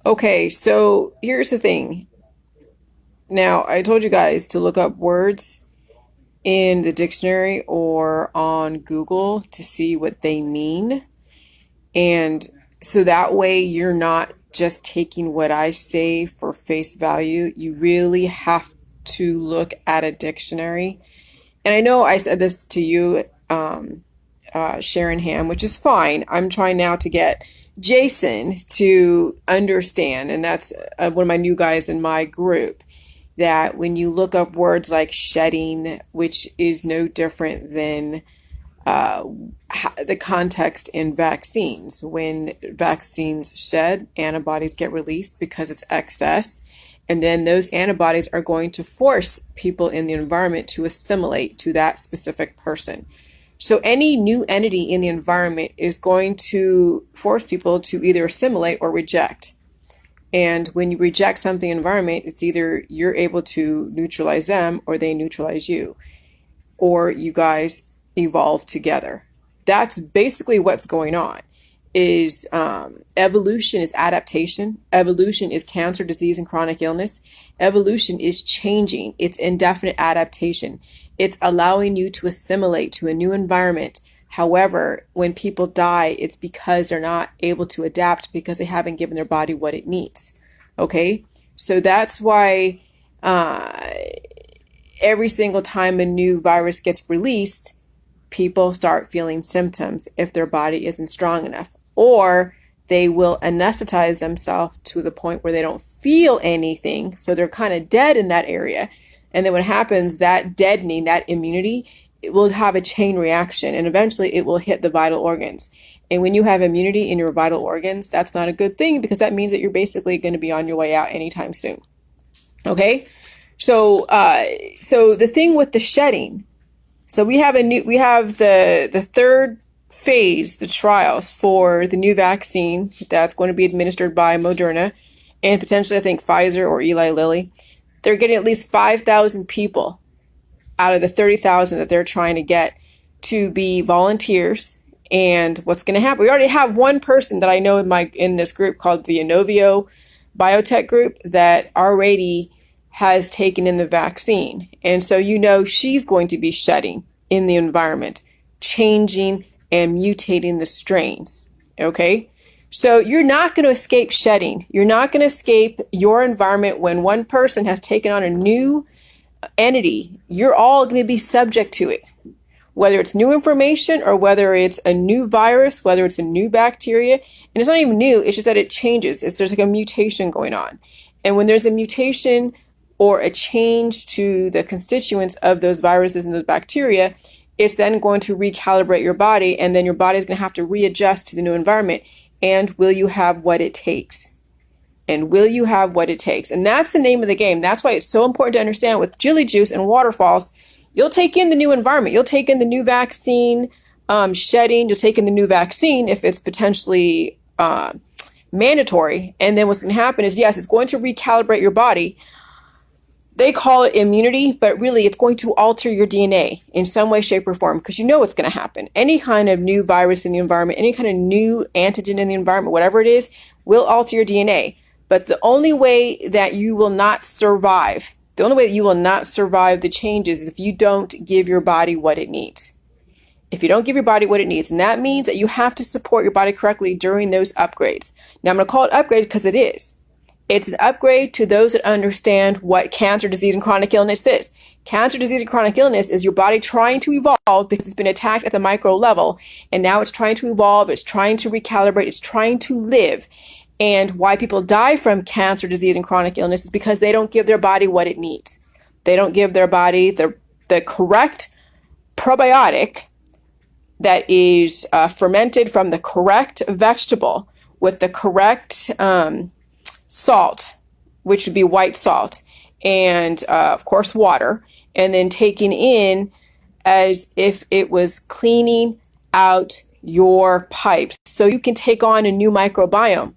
Okay, so here's the thing. Now, I told you guys to look up words in the dictionary or on Google to see what they mean. And so that way you're not just taking what I say for face value. You really have to look at a dictionary. And I know I said this to you, Sharon Ham, which is fine. I'm trying now to get Jason to understand, and that's one of my new guys in my group, that when you look up words like shedding, which is no different than the context in vaccines. When vaccines shed, antibodies get released because it's excess. And then those antibodies are going to force people in the environment to assimilate to that specific person. So any new entity in the environment is going to force people to either assimilate or reject. And when you reject something in the environment, it's either you're able to neutralize them or they neutralize you, or you guys evolve together. That's basically what's going on. Is evolution is adaptation. Evolution is cancer, disease, and chronic illness. Evolution is changing. It's indefinite adaptation. It's allowing you to assimilate to a new environment. However, when people die, it's because they're not able to adapt because they haven't given their body what it needs. Okay? So that's why every single time a new virus gets released, people start feeling symptoms if their body isn't strong enough. Or they will anesthetize themselves to the point where they don't feel anything. So they're kind of dead in that area. And then what happens, that deadening, that immunity, it will have a chain reaction and eventually it will hit the vital organs. And when you have immunity in your vital organs, that's not a good thing because that means that you're basically going to be on your way out anytime soon. Okay? So the thing with the shedding, so we have the third phase, the trials for the new vaccine that's going to be administered by Moderna and potentially I think Pfizer or Eli Lilly. They're getting at least 5,000 people out of the 30,000 that they're trying to get to be volunteers. And what's going to happen? We already have one person that I know in this group called the Inovio Biotech group that already has taken in the vaccine. And so she's going to be shedding in the environment, changing and mutating the strains. Okay? So you're not going to escape shedding. You're not going to escape your environment when one person has taken on a new entity. You're all going to be subject to it. Whether it's new information or whether it's a new virus, whether it's a new bacteria. And it's not even new, it's just that it changes. There's like a mutation going on. And when there's a mutation or a change to the constituents of those viruses and those bacteria, it's then going to recalibrate your body, and then your body is going to have to readjust to the new environment. And will you have what it takes? And will you have what it takes? And that's the name of the game. That's why it's so important to understand with Jilly Juice and waterfalls, you'll take in the new environment. You'll take in the new vaccine shedding. You'll take in the new vaccine if it's potentially mandatory. And then what's going to happen is, yes, it's going to recalibrate your body. They call it immunity, but really it's going to alter your DNA in some way, shape, or form because you know what's going to happen. Any kind of new virus in the environment, any kind of new antigen in the environment, whatever it is, will alter your DNA. But the only way that you will not survive, the changes is if you don't give your body what it needs. If you don't give your body what it needs, and that means that you have to support your body correctly during those upgrades. Now I'm going to call it upgrade because it is. It's an upgrade to those that understand what cancer, disease, and chronic illness is. Cancer, disease, and chronic illness is your body trying to evolve because it's been attacked at the micro level. And now it's trying to evolve. It's trying to recalibrate. It's trying to live. And why people die from cancer, disease, and chronic illness is because they don't give their body what it needs. They don't give their body the correct probiotic that is fermented from the correct vegetable with the correct salt, which would be white salt, and of course water, and then taken in as if it was cleaning out your pipes so you can take on a new microbiome.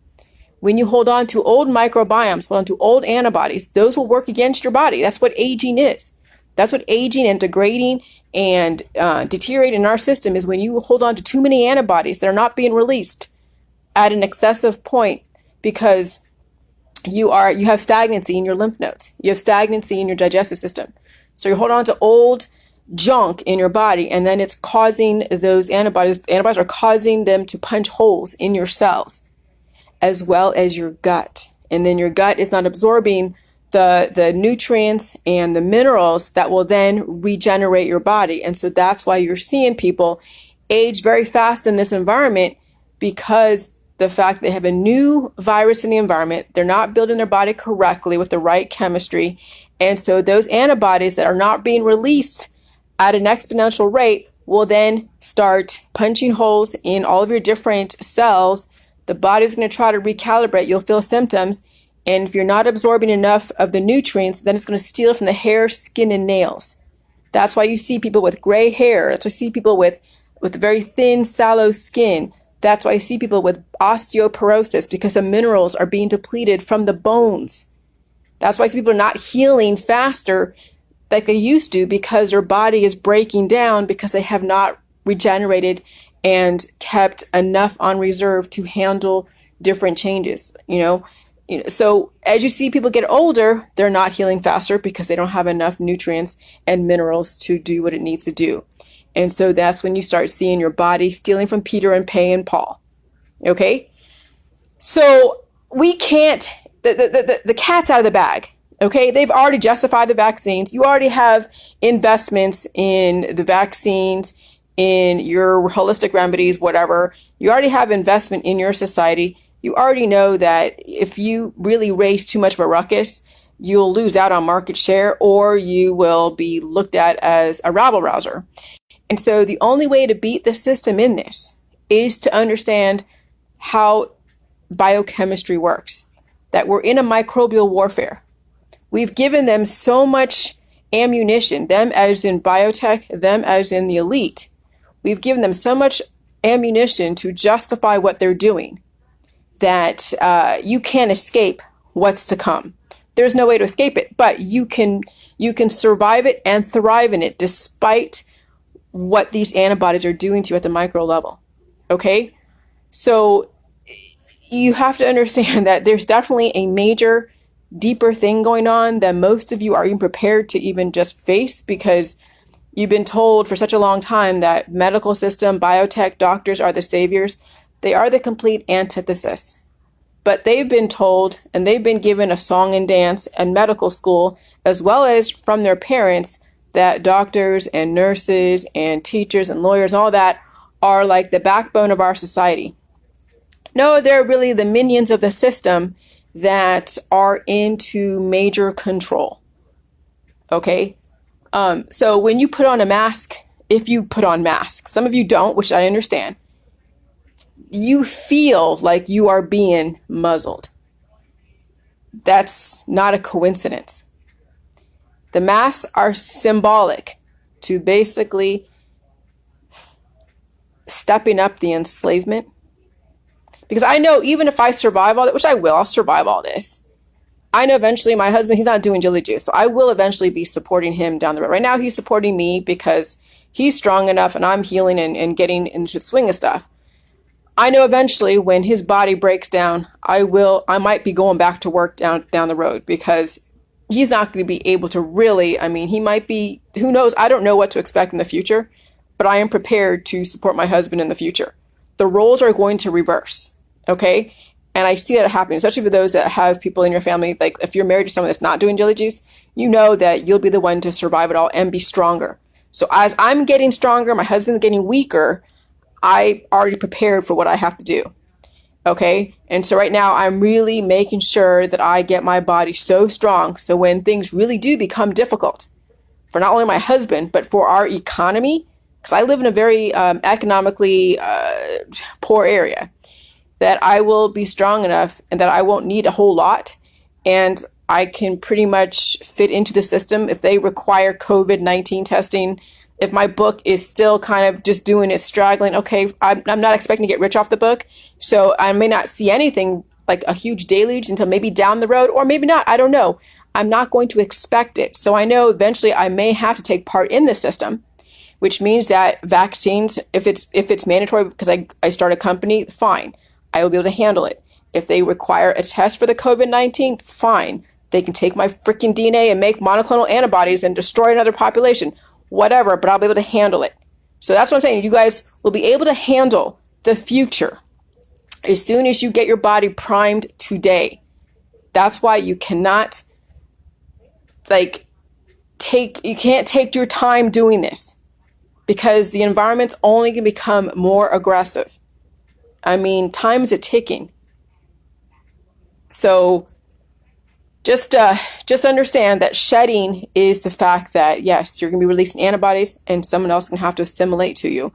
When you hold on to old microbiomes, hold on to old antibodies, those will work against your body. That's what aging is. That's what aging and degrading and deteriorating in our system is, when you hold on to too many antibodies that are not being released at an excessive point because you have stagnancy in your lymph nodes. You have stagnancy in your digestive system. So you hold on to old junk in your body, and then it's causing those antibodies are causing them to punch holes in your cells, as well as your gut. And then your gut is not absorbing the nutrients and the minerals that will then regenerate your body. And so that's why you're seeing people age very fast in this environment, because the fact they have a new virus in the environment, they're not building their body correctly with the right chemistry. And so those antibodies that are not being released at an exponential rate will then start punching holes in all of your different cells. The body's going to try to recalibrate. You'll feel symptoms. And if you're not absorbing enough of the nutrients, then it's going to steal from the hair, skin, and nails. That's why you see people with gray hair. That's why you see people with very thin, sallow skin. That's why I see people with osteoporosis, because the minerals are being depleted from the bones. That's why I see people are not healing faster like they used to, because their body is breaking down because they have not regenerated and kept enough on reserve to handle different changes. So as you see people get older, they're not healing faster because they don't have enough nutrients and minerals to do what it needs to do. And so that's when you start seeing your body stealing from Peter and Pay and Paul. Okay? So we can't, the cat's out of the bag. Okay? They've already justified the vaccines. You already have investments in the vaccines, in your holistic remedies, whatever. You already have investment in your society. You already know that if you really raise too much of a ruckus, you'll lose out on market share, or you will be looked at as a rabble-rouser. And so the only way to beat the system in this is to understand how biochemistry works, that we're in a microbial warfare. We've given them so much ammunition, them as in biotech, them as in the elite. We've given them so much ammunition to justify what they're doing that you can't escape what's to come. There's no way to escape it, but you can survive it and thrive in it despite what these antibodies are doing to you at the micro level. Okay? So you have to understand that there's definitely a major, deeper thing going on that most of you are even prepared to even just face, because you've been told for such a long time that medical system, biotech, doctors are the saviors. They are the complete antithesis. But they've been told, and they've been given a song and dance and medical school, as well as from their parents, that doctors and nurses and teachers and lawyers, all that, are like the backbone of our society. No, they're really the minions of the system that are into major control. Okay? So when you put on a mask, if you put on masks, some of you don't, which I understand, you feel like you are being muzzled. That's not a coincidence. The masks are symbolic to basically stepping up the enslavement. Because I know even if I survive all that, which I will, I'll survive all this. I know eventually my husband, he's not doing Jilly Juice, so I will eventually be supporting him down the road. Right now he's supporting me because he's strong enough and I'm healing and getting into the swing of stuff. I know eventually when his body breaks down, I might be going back to work down the road, because he's not going to be able to really, he might be, who knows, I don't know what to expect in the future, but I am prepared to support my husband in the future. The roles are going to reverse, okay? And I see that happening, especially for those that have people in your family. Like if you're married to someone that's not doing Jelly Juice, you know that you'll be the one to survive it all and be stronger. So as I'm getting stronger, my husband's getting weaker, I already prepared for what I have to do. Okay. And so right now I'm really making sure that I get my body so strong. So when things really do become difficult for not only my husband, but for our economy, because I live in a very economically poor area, that I will be strong enough and that I won't need a whole lot. And I can pretty much fit into the system. If they require COVID-19 testing, if my book is still kind of just doing it straggling, okay, I'm not expecting to get rich off the book. So I may not see anything like a huge deluge until maybe down the road, or maybe not. I don't know. I'm not going to expect it. So I know eventually I may have to take part in the system, which means that vaccines, if it's mandatory because I start a company, fine. I will be able to handle it. If they require a test for the COVID-19, fine. They can take my freaking DNA and make monoclonal antibodies and destroy another population. Whatever, but I'll be able to handle it. So that's what I'm saying. You guys will be able to handle the future as soon as you get your body primed today. That's why you cannot, you can't take your time doing this, because the environment's only going to become more aggressive. I mean, time is a ticking. So just understand that shedding is the fact that, yes, you're going to be releasing antibodies and someone else is going to have to assimilate to you.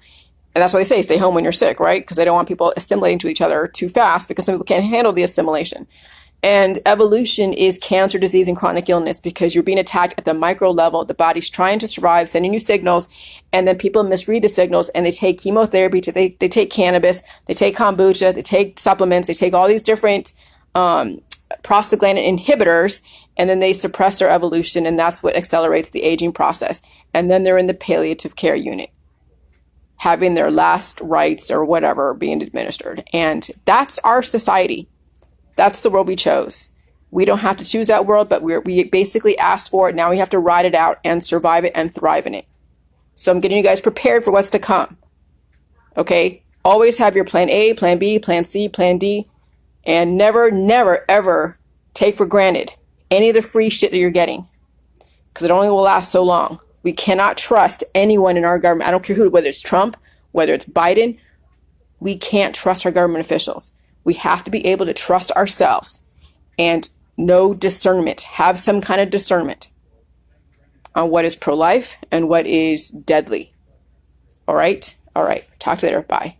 And that's why they say stay home when you're sick, right? Because they don't want people assimilating to each other too fast, because some people can't handle the assimilation. And evolution is cancer, disease, and chronic illness, because you're being attacked at the micro level. The body's trying to survive, sending you signals, and then people misread the signals and they take chemotherapy, they take cannabis, they take kombucha, they take supplements, they take all these different prostaglandin inhibitors, and then they suppress their evolution, and that's what accelerates the aging process. And then they're in the palliative care unit, having their last rites or whatever being administered. And that's our society. That's the world we chose. We don't have to choose that world, but we basically asked for it. Now we have to ride it out and survive it and thrive in it. So I'm getting you guys prepared for what's to come. Okay? Always have your plan A, plan B, plan C, plan D. And never, never, ever take for granted any of the free shit that you're getting, because it only will last so long. We cannot trust anyone in our government. I don't care who, whether it's Trump, whether it's Biden. We can't trust our government officials. We have to be able to trust ourselves and know discernment, have some kind of discernment on what is pro-life and what is deadly. All right? All right. Talk to you later. Bye.